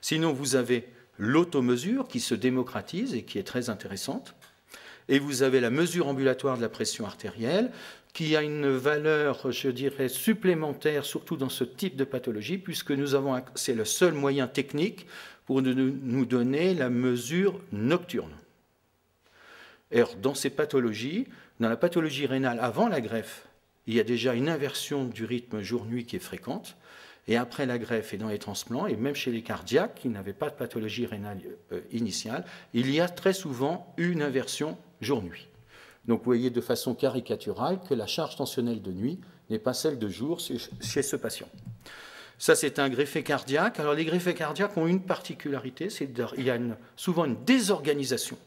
Sinon, vous avez l'automesure qui se démocratise et qui est très intéressante. Et vous avez la mesure ambulatoire de la pression artérielle qui a une valeur, je dirais, supplémentaire, surtout dans ce type de pathologie, puisque c'est le seul moyen technique pour nous donner la mesure nocturne. Et dans ces pathologies, dans la pathologie rénale avant la greffe, il y a déjà une inversion du rythme jour-nuit qui est fréquente. Et après la greffe et dans les transplants, et même chez les cardiaques qui n'avaient pas de pathologie rénale initiale, il y a très souvent une inversion jour-nuit. Donc vous voyez de façon caricaturale que la charge tensionnelle de nuit n'est pas celle de jour chez ce patient. Ça, c'est un greffé cardiaque. Alors les greffés cardiaques ont une particularité, c'est qu'il y a souvent une désorganisation,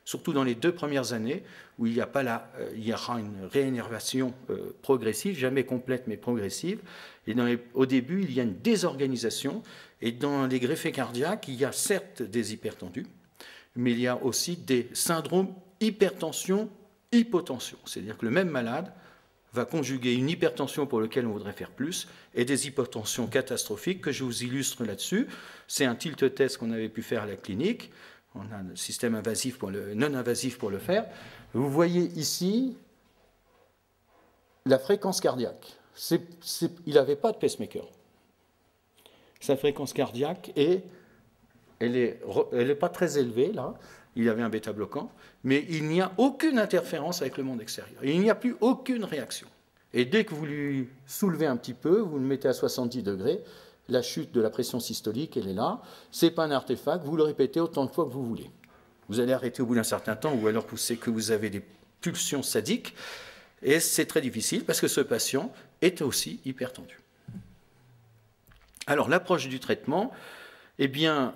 surtout dans les 2 premières années, où il y aura une réénervation progressive, jamais complète mais progressive. Et au début, il y a une désorganisation. Et dans les greffés cardiaques, il y a certes des hypertendus, mais il y a aussi des syndromes hypertension-hypotension. C'est-à-dire que le même malade va conjuguer une hypertension pour laquelle on voudrait faire plus et des hypertensions catastrophiques que je vous illustre là-dessus. C'est un tilt test qu'on avait pu faire à la clinique. On a un système invasif non invasif pour le faire. Vous voyez ici la fréquence cardiaque. Il n'avait pas de pacemaker. Sa fréquence cardiaque elle n'est pas très élevée, là. Il avait un bêta-bloquant, mais il n'y a aucune interférence avec le monde extérieur. Il n'y a plus aucune réaction. Et dès que vous lui soulevez un petit peu, vous le mettez à 70 degrés, la chute de la pression systolique, elle est là. Ce n'est pas un artefact, vous le répétez autant de fois que vous voulez. Vous allez arrêter au bout d'un certain temps, ou alors c'est que vous avez des pulsions sadiques, et c'est très difficile parce que ce patient est aussi hypertendu. Alors l'approche du traitement, eh bien,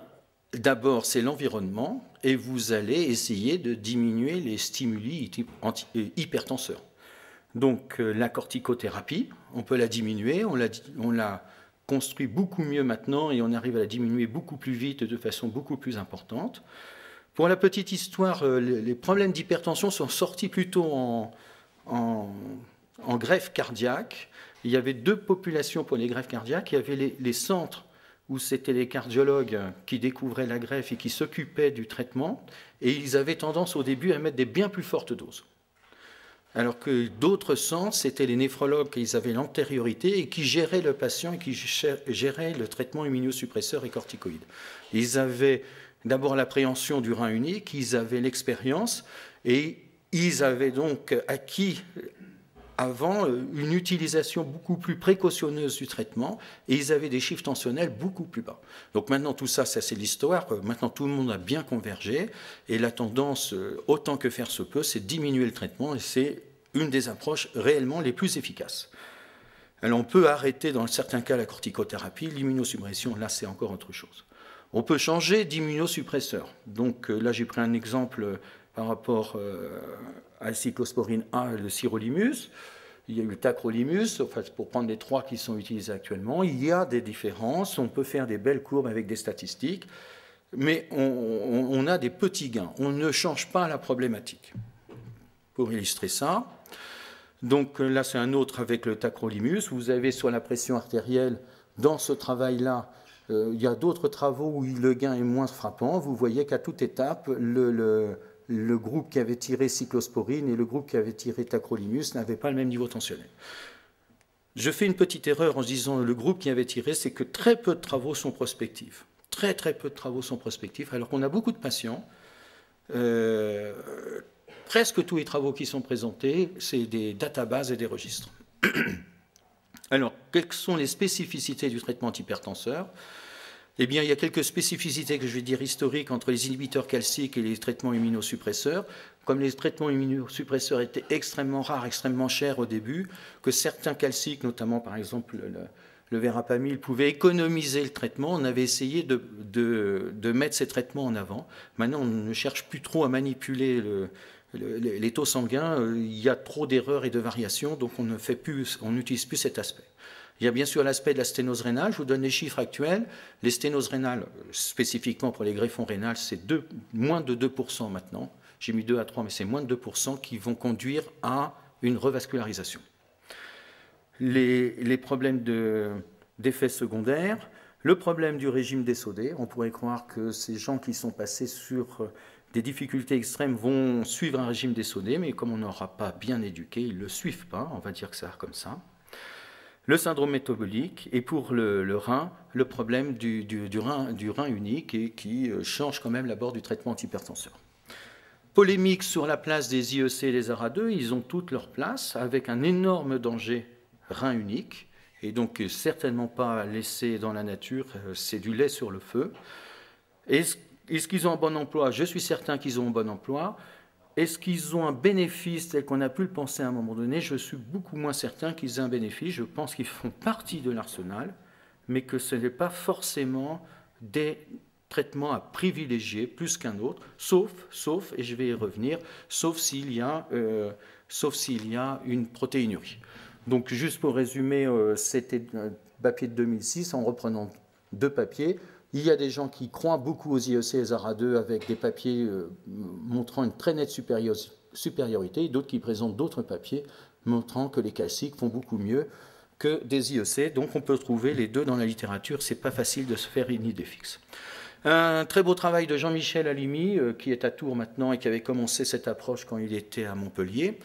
d'abord c'est l'environnement, et vous allez essayer de diminuer les stimuli hypertenseurs. Donc la corticothérapie, on peut la diminuer, on l'a construit beaucoup mieux maintenant et on arrive à la diminuer beaucoup plus vite de façon beaucoup plus importante. Pour la petite histoire, les problèmes d'hypertension sont sortis plutôt en greffe cardiaque. Il y avait 2 populations pour les greffes cardiaques. Il y avait les centres où c'était les cardiologues qui découvraient la greffe et qui s'occupaient du traitement, et ils avaient tendance au début à mettre des bien plus fortes doses. Alors que d'autres centres, c'était les néphrologues qui avaient l'antériorité et qui géraient le patient et qui géraient le traitement immunosuppresseur et corticoïde. Ils avaient d'abord l'appréhension du rein unique, ils avaient l'expérience et ils avaient donc acquis avant une utilisation beaucoup plus précautionneuse du traitement et ils avaient des chiffres tensionnels beaucoup plus bas. Donc maintenant tout ça c'est l'histoire, maintenant tout le monde a bien convergé et la tendance, autant que faire se peut, c'est diminuer le traitement et c'est une des approches réellement les plus efficaces. Alors on peut arrêter dans certains cas la corticothérapie, l'immunosuppression, là c'est encore autre chose. On peut changer d'immunosuppresseur. Donc là j'ai pris un exemple par rapport à la cyclosporine A, le sirolimus. Il y a eu le tacrolimus, enfin, pour prendre les 3 qui sont utilisés actuellement. Il y a des différences, on peut faire des belles courbes avec des statistiques, mais on a des petits gains. On ne change pas la problématique. Pour illustrer ça, donc là c'est un autre avec le tacrolimus. Vous avez sur la pression artérielle, dans ce travail-là, il y a d'autres travaux où le gain est moins frappant. Vous voyez qu'à toute étape, le groupe qui avait tiré cyclosporine et le groupe qui avait tiré tacrolimus n'avaient pas le même niveau tensionnel. Je fais une petite erreur en disant le groupe qui avait tiré, c'est que très peu de travaux sont prospectifs. Très peu de travaux sont prospectifs, alors qu'on a beaucoup de patients. Presque tous les travaux qui sont présentés, c'est des databases et des registres. Alors, quelles sont les spécificités du traitement antihypertenseur ? Eh bien, il y a quelques spécificités que je vais dire historiques entre les inhibiteurs calciques et les traitements immunosuppresseurs. Comme les traitements immunosuppresseurs étaient extrêmement rares, extrêmement chers au début, que certains calciques, notamment par exemple le verapamil, pouvaient économiser le traitement, on avait essayé de mettre ces traitements en avant. Maintenant, on ne cherche plus trop à manipuler les taux sanguins. Il y a trop d'erreurs et de variations, donc on n'utilise plus cet aspect. Il y a bien sûr l'aspect de la sténose rénale. Je vous donne les chiffres actuels. Les sténoses rénales, spécifiquement pour les greffons rénales, c'est moins de 2% maintenant. J'ai mis 2 à 3, mais c'est moins de 2% qui vont conduire à une revascularisation. Les problèmes d'effets secondaires, Le problème du régime désodé, on pourrait croire que ces gens qui sont passés sur des difficultés extrêmes vont suivre un régime désodé, mais comme on n'aura pas bien éduqué, ils ne le suivent pas, on va dire que ça comme ça. Le syndrome métabolique, et pour le rein, le problème du rein unique et qui change quand même l'abord du traitement antihypertenseur. Polémique sur la place des IEC et des ARA2, ils ont toutes leur place avec un énorme danger rein unique et donc certainement pas laissé dans la nature, c'est du lait sur le feu. Est-ce qu'ils ont un bon emploi? Je suis certain qu'ils ont un bon emploi. Est-ce qu'ils ont un bénéfice tel qu'on a pu le penser à un moment donné? Je suis beaucoup moins certain qu'ils aient un bénéfice. Je pense qu'ils font partie de l'arsenal, mais que ce n'est pas forcément des traitements à privilégier plus qu'un autre, sauf, et je vais y revenir, sauf s'il y a une protéinurie. Donc juste pour résumer, c'était un papier de 2006 en reprenant 2 papiers. Il y a des gens qui croient beaucoup aux IEC et ARA2 avec des papiers montrant une très nette supériorité, et d'autres qui présentent d'autres papiers montrant que les calciques font beaucoup mieux que des IEC. Donc on peut trouver les deux dans la littérature, c'est pas facile de se faire une idée fixe. Un très beau travail de Jean-Michel Halimi, qui est à Tours maintenant et qui avait commencé cette approche quand il était à Montpellier.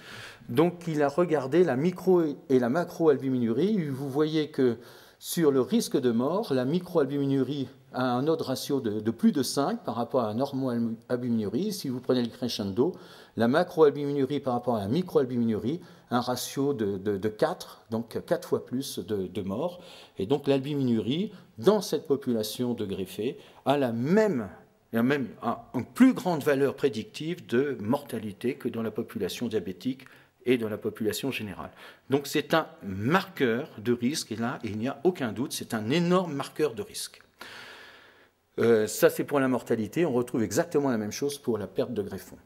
Donc il a regardé la micro et la macroalbuminurie. Vous voyez que sur le risque de mort, la microalbuminurie a un odds ratio de plus de 5 par rapport à la normoalbuminurie. Si vous prenez le crescendo, la macroalbuminurie par rapport à la microalbuminurie, un ratio de 4, donc 4 fois plus de morts. Et donc l'albuminurie, dans cette population de greffés, a même une plus grande valeur prédictive de mortalité que dans la population diabétique et dans la population générale. Donc c'est un marqueur de risque, et là, il n'y a aucun doute, c'est un énorme marqueur de risque. Ça, c'est pour la mortalité. On retrouve exactement la même chose pour la perte de greffons.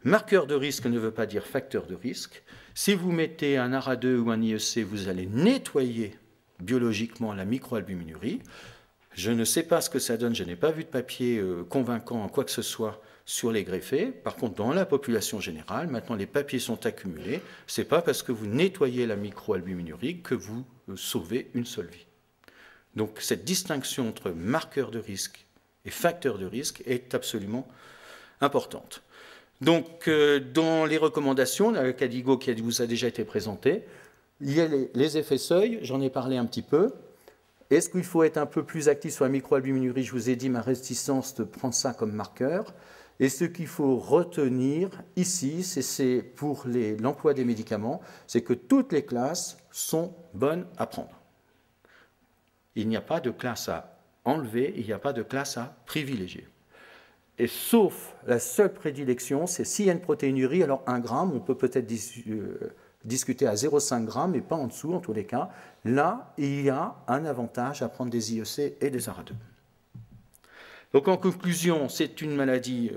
Marqueur de risque ne veut pas dire facteur de risque. Si vous mettez un ARA2 ou un IEC, vous allez nettoyer biologiquement la microalbuminurie. Je ne sais pas ce que ça donne, je n'ai pas vu de papier convaincant en quoi que ce soit sur les greffés. Par contre, dans la population générale, maintenant les papiers sont accumulés. Ce n'est pas parce que vous nettoyez la microalbuminurie que vous sauvez une seule vie. Donc cette distinction entre marqueur de risque et facteur de risque est absolument importante. Donc dans les recommandations, la CADIGO qui vous a déjà été présentée, il y a les effets seuil, j'en ai parlé un petit peu. Est-ce qu'il faut être un peu plus actif sur la microalbuminurie? Je vous ai dit ma réticence de prendre ça comme marqueur. Et ce qu'il faut retenir ici, c'est pour l'emploi des médicaments, c'est que toutes les classes sont bonnes à prendre. Il n'y a pas de classe à enlever, il n'y a pas de classe à privilégier. Et sauf la seule prédilection, c'est s'il y a une protéinurie, alors 1 gramme, on peut peut-être discuter à 0,5 grammes, mais pas en dessous en tous les cas. Là, il y a un avantage à prendre des IEC et des ARA2. Donc en conclusion, c'est une maladie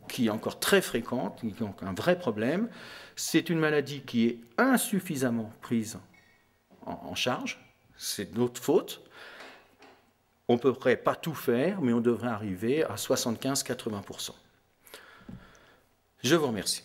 qui est encore très fréquente, qui est un vrai problème. C'est une maladie qui est insuffisamment prise en charge. C'est notre faute. On ne pourrait pas tout faire, mais on devrait arriver à 75-80%. Je vous remercie.